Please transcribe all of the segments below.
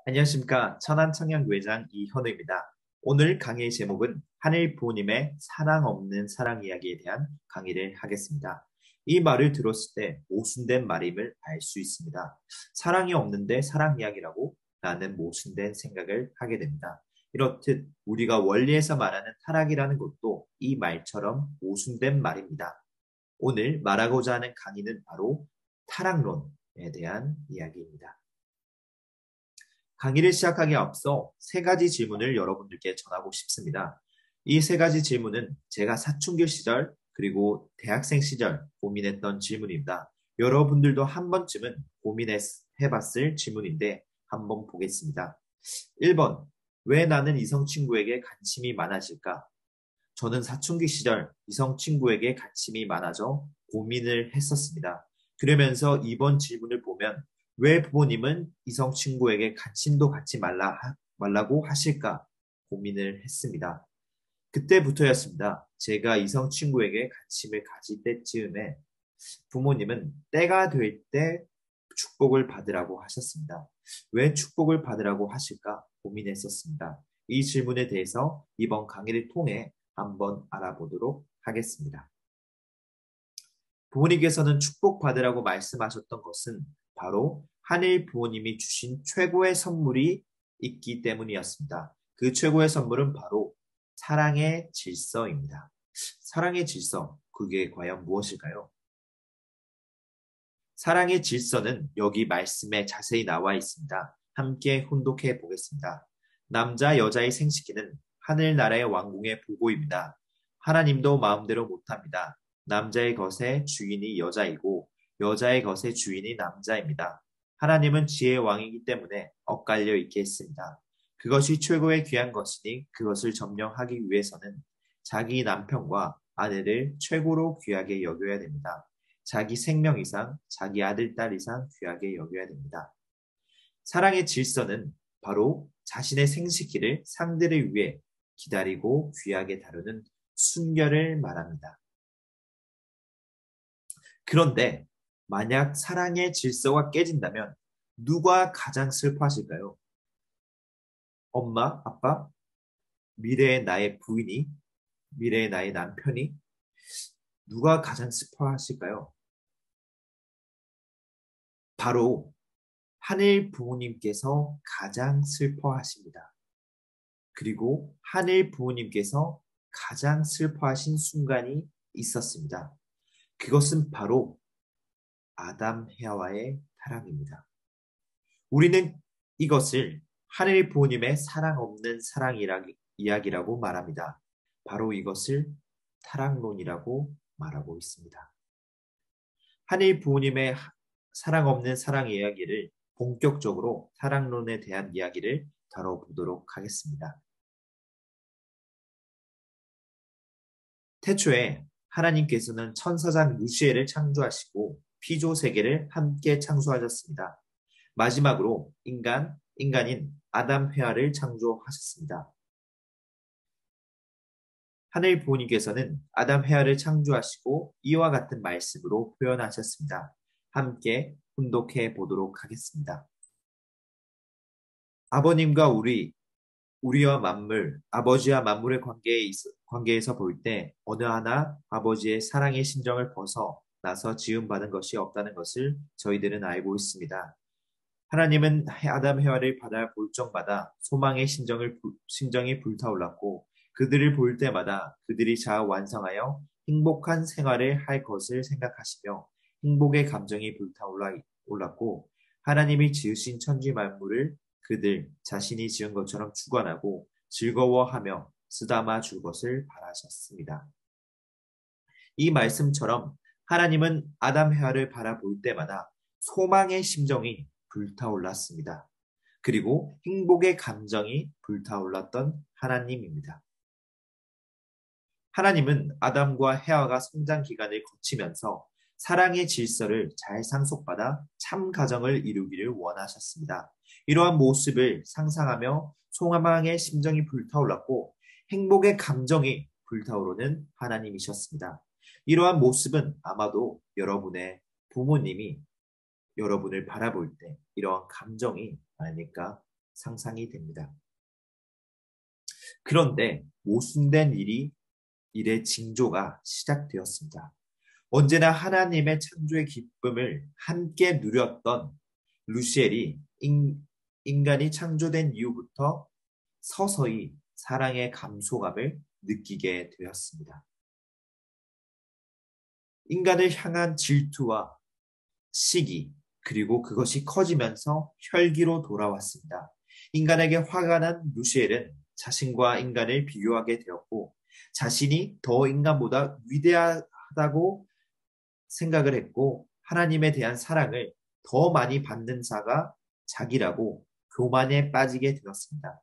안녕하십니까. 천안청년교회장 이현우입니다. 오늘 강의의 제목은 하늘 부모님의 사랑 없는 사랑 이야기에 대한 강의를 하겠습니다. 이 말을 들었을 때 모순된 말임을 알 수 있습니다. 사랑이 없는데 사랑 이야기라고 나는 모순된 생각을 하게 됩니다. 이렇듯 우리가 원리에서 말하는 타락이라는 것도 이 말처럼 모순된 말입니다. 오늘 말하고자 하는 강의는 바로 타락론에 대한 이야기입니다. 강의를 시작하기에 앞서 세 가지 질문을 여러분들께 전하고 싶습니다. 이 세 가지 질문은 제가 사춘기 시절 그리고 대학생 시절 고민했던 질문입니다. 여러분들도 한 번쯤은 고민해봤을 질문인데 한번 보겠습니다. 1번, 왜 나는 이성 친구에게 관심이 많아질까? 저는 사춘기 시절 이성 친구에게 관심이 많아져 고민을 했었습니다. 그러면서 이번 질문을 보면 왜 부모님은 이성 친구에게 관심도 갖지 말라고 하실까 고민을 했습니다. 그때부터였습니다. 제가 이성 친구에게 관심을 가질 때쯤에 부모님은 때가 될 때 축복을 받으라고 하셨습니다. 왜 축복을 받으라고 하실까 고민했었습니다. 이 질문에 대해서 이번 강의를 통해 한번 알아보도록 하겠습니다. 부모님께서는 축복받으라고 말씀하셨던 것은 바로 하늘 부모님이 주신 최고의 선물이 있기 때문이었습니다. 그 최고의 선물은 바로 사랑의 질서입니다. 사랑의 질서, 그게 과연 무엇일까요? 사랑의 질서는 여기 말씀에 자세히 나와 있습니다. 함께 혼독해 보겠습니다. 남자, 여자의 생식기는 하늘나라의 왕궁의 보고입니다. 하나님도 마음대로 못합니다. 남자의 것의 주인이 여자이고 여자의 것의 주인이 남자입니다. 하나님은 지혜의 왕이기 때문에 엇갈려 있게 했습니다. 그것이 최고의 귀한 것이니 그것을 점령하기 위해서는 자기 남편과 아내를 최고로 귀하게 여겨야 됩니다. 자기 생명 이상, 자기 아들, 딸 이상 귀하게 여겨야 됩니다. 사랑의 질서는 바로 자신의 생식기를 상대를 위해 기다리고 귀하게 다루는 순결을 말합니다. 그런데 만약 사랑의 질서가 깨진다면 누가 가장 슬퍼하실까요? 엄마, 아빠, 미래의 나의 부인이, 미래의 나의 남편이 누가 가장 슬퍼하실까요? 바로 하늘 부모님께서 가장 슬퍼하십니다. 그리고 하늘 부모님께서 가장 슬퍼하신 순간이 있었습니다. 그것은 바로 아담 헤아와의 타락입니다. 우리는 이것을 하늘 부모님의 사랑 없는 이야기라고 말합니다. 바로 이것을 타락론이라고 말하고 있습니다. 하늘 부모님의 사랑 없는 사랑 이야기를 본격적으로 사랑론에 대한 이야기를 다뤄보도록 하겠습니다. 태초에 하나님께서는 천사장 루시엘을 창조하시고 피조 세계를 함께 창조하셨습니다. 마지막으로 인간인 아담 회화를 창조하셨습니다. 하늘 부모님께서는 아담 회화를 창조하시고 이와 같은 말씀으로 표현하셨습니다. 함께 훈독해 보도록 하겠습니다. 아버님과 우리와 만물, 아버지와 만물의 관계에서 볼 때 어느 하나 아버지의 사랑의 심정을 벗어나서 지음받은 것이 없다는 것을 저희들은 알고 있습니다. 하나님은 아담 헤와를 바다 볼 적마다 소망의 심정이 불타올랐고 그들을 볼 때마다 그들이 자아 완성하여 행복한 생활을 할 것을 생각하시며 행복의 감정이 불타올랐고 하나님이 지으신 천지 만물을 그들 자신이 지은 것처럼 주관하고 즐거워하며 쓰다마 줄 것을 바라셨습니다. 이 말씀처럼 하나님은 아담 헤아를 바라볼 때마다 소망의 심정이 불타올랐습니다. 그리고 행복의 감정이 불타올랐던 하나님입니다. 하나님은 아담과 헤아가 성장 기간을 거치면서 사랑의 질서를 잘 상속받아 참 가정을 이루기를 원하셨습니다. 이러한 모습을 상상하며 소망의 심정이 불타올랐고 행복의 감정이 불타오르는 하나님이셨습니다. 이러한 모습은 아마도 여러분의 부모님이 여러분을 바라볼 때 이러한 감정이 아닐까 상상이 됩니다. 그런데 모순된 일의 징조가 시작되었습니다. 언제나 하나님의 창조의 기쁨을 함께 누렸던 루시엘이 인간이 창조된 이후부터 서서히 사랑의 감소감을 느끼게 되었습니다. 인간을 향한 질투와 시기, 그리고 그것이 커지면서 혈기로 돌아왔습니다. 인간에게 화가 난 루시엘은 자신과 인간을 비교하게 되었고, 자신이 더 인간보다 위대하다고 생각을 했고, 하나님에 대한 사랑을 더 많이 받는 자가 자기라고 교만에 빠지게 되었습니다.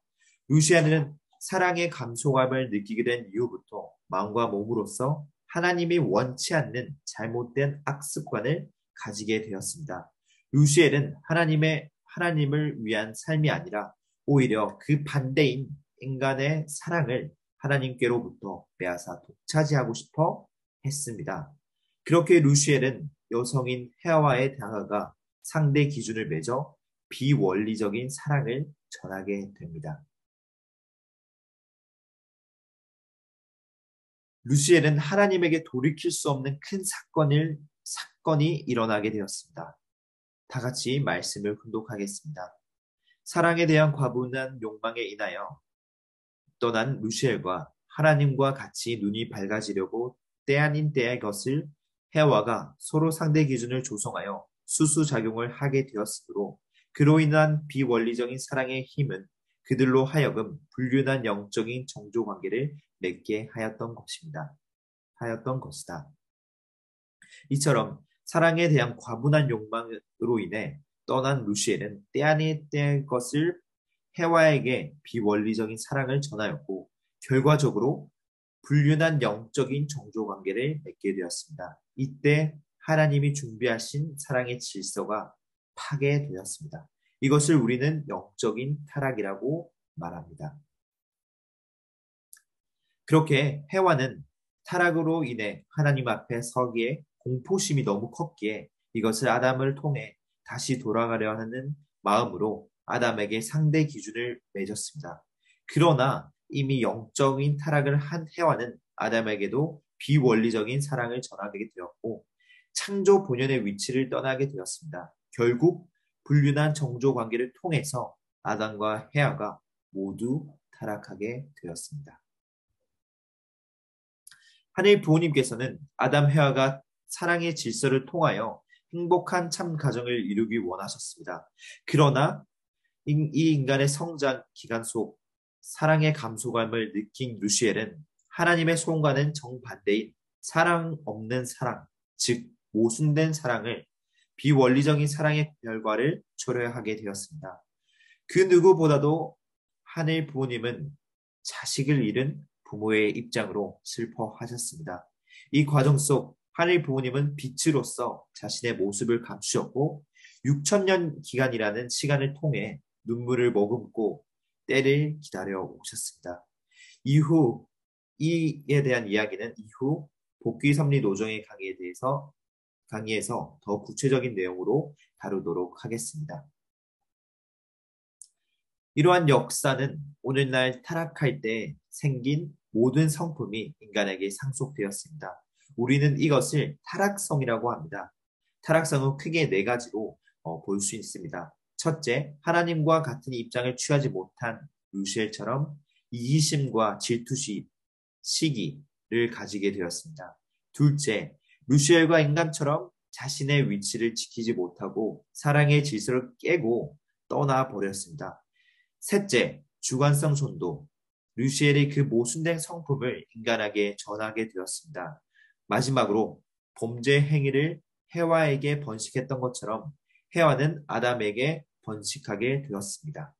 루시아는 사랑의 감소감을 느끼게 된 이후부터 마음과 몸으로써 하나님이 원치 않는 잘못된 악습관을 가지게 되었습니다. 루시엘은 하나님을 위한 삶이 아니라 오히려 그 반대인 인간의 사랑을 하나님께로부터 빼앗아 독차지하고 싶어 했습니다. 그렇게 루시엘은 여성인 헤아와에 다가가 상대 기준을 맺어 비원리적인 사랑을 전하게 됩니다. 루시엘은 하나님에게 돌이킬 수 없는 큰 사건이 일어나게 되었습니다. 다 같이 말씀을 훈독하겠습니다. 사랑에 대한 과분한 욕망에 인하여 떠난 루시엘과 하나님과 같이 눈이 밝아지려고 때 아닌 때의 것을 헤아와가 서로 상대 기준을 조성하여 수수작용을 하게 되었으므로 그로 인한 비원리적인 사랑의 힘은 그들로 하여금 불륜한 영적인 정조 관계를 맺게 하였던 것이다. 이처럼 사랑에 대한 과분한 욕망으로 인해 떠난 루시엘은 때 아닌 때의 것을 헤와에게 비원리적인 사랑을 전하였고 결과적으로 불륜한 영적인 정조 관계를 맺게 되었습니다. 이때 하나님이 준비하신 사랑의 질서가 파괴되었습니다. 이것을 우리는 영적인 타락이라고 말합니다. 그렇게 헤와는 타락으로 인해 하나님 앞에 서기에 공포심이 너무 컸기에 이것을 아담을 통해 다시 돌아가려 하는 마음으로 아담에게 상대 기준을 맺었습니다. 그러나 이미 영적인 타락을 한 헤와는 아담에게도 비원리적인 사랑을 전하게 되었고 창조 본연의 위치를 떠나게 되었습니다. 결국 불륜한 정조 관계를 통해서 아담과 헤와가 모두 타락하게 되었습니다. 하나님 부모님께서는 아담 헤와가 사랑의 질서를 통하여 행복한 참 가정을 이루기 원하셨습니다. 그러나 이 인간의 성장 기간 속 사랑의 감소감을 느낀 루시엘은 하나님의 소원과는 정반대인 사랑 없는 사랑, 즉 모순된 사랑을 비원리적인 사랑의 결과를 초래하게 되었습니다. 그 누구보다도 하늘 부모님은 자식을 잃은 부모의 입장으로 슬퍼하셨습니다. 이 과정 속 하늘 부모님은 빛으로서 자신의 모습을 감추었고 6천년 기간이라는 시간을 통해 눈물을 머금고 때를 기다려 오셨습니다. 이후 이에 대한 이야기는 이후 복귀 섭리 노정의 강의에서 더 구체적인 내용으로 다루도록 하겠습니다. 이러한 역사는 오늘날 타락할 때 생긴 모든 성품이 인간에게 상속되었습니다. 우리는 이것을 타락성이라고 합니다. 타락성은 크게 네 가지로 볼 수 있습니다. 첫째, 하나님과 같은 입장을 취하지 못한 루시엘처럼 이기심과 질투심, 시기를 가지게 되었습니다. 둘째, 루시엘과 인간처럼 자신의 위치를 지키지 못하고 사랑의 질서를 깨고 떠나버렸습니다. 셋째, 주관성 존도. 루시엘이 그 모순된 성품을 인간에게 전하게 되었습니다. 마지막으로 범죄 행위를 헤와에게 번식했던 것처럼 헤와는 아담에게 번식하게 되었습니다.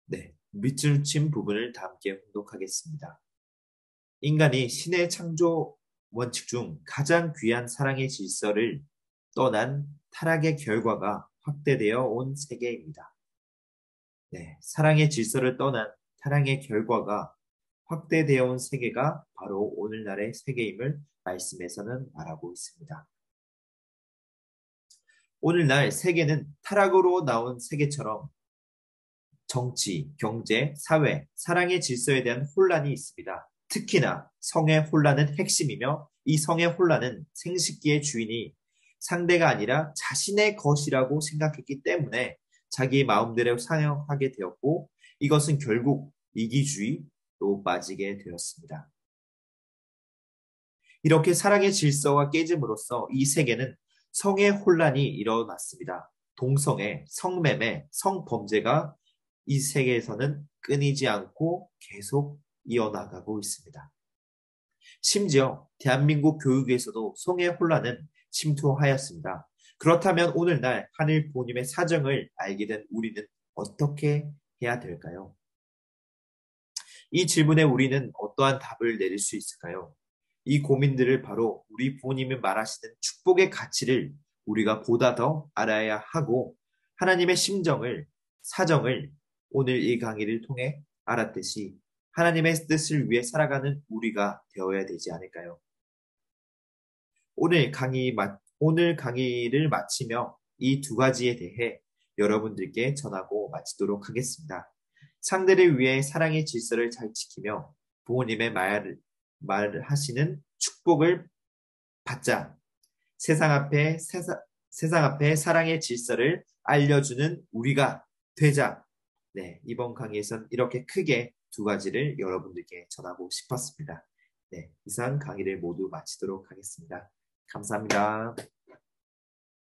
네, 밑줄 친 부분을 다 함께 혼독하겠습니다. 인간이 신의 창조 원칙 중 가장 귀한 사랑의 질서를 떠난 타락의 결과가 확대되어 온 세계입니다. 네, 사랑의 질서를 떠난 타락의 결과가 확대되어 온 세계가 바로 오늘날의 세계임을 말씀에서는 말하고 있습니다. 오늘날 세계는 타락으로 나온 세계처럼 정치, 경제, 사회, 사랑의 질서에 대한 혼란이 있습니다. 특히나 성의 혼란은 핵심이며 이 성의 혼란은 생식기의 주인이 상대가 아니라 자신의 것이라고 생각했기 때문에 자기 마음대로 사용하게 되었고 이것은 결국 이기주의로 빠지게 되었습니다. 이렇게 사랑의 질서가 깨짐으로써 이 세계는 성의 혼란이 일어났습니다. 동성애, 성매매, 성범죄가 이 세계에서는 끊이지 않고 계속 이어나가고 있습니다. 심지어 대한민국 교육에서도 성의 혼란은 침투하였습니다. 그렇다면 오늘날 하늘 부모님의 사정을 알게 된 우리는 어떻게 해야 될까요? 이 질문에 우리는 어떠한 답을 내릴 수 있을까요? 이 고민들을 바로 우리 부모님이 말하시는 축복의 가치를 우리가 보다 더 알아야 하고 하나님의 심정을, 사정을 오늘 이 강의를 통해 알았듯이 하나님의 뜻을 위해 살아가는 우리가 되어야 되지 않을까요? 오늘 강의를 마치며 이 두 가지에 대해 여러분들께 전하고 마치도록 하겠습니다. 상대를 위해 사랑의 질서를 잘 지키며 부모님의 말하시는 축복을 받자. 세상 앞에 사랑의 질서를 알려주는 우리가 되자. 네, 이번 강의에선 이렇게 크게 두 가지를 여러분들께 전하고 싶었습니다. 네, 이상 강의를 모두 마치도록 하겠습니다. 감사합니다.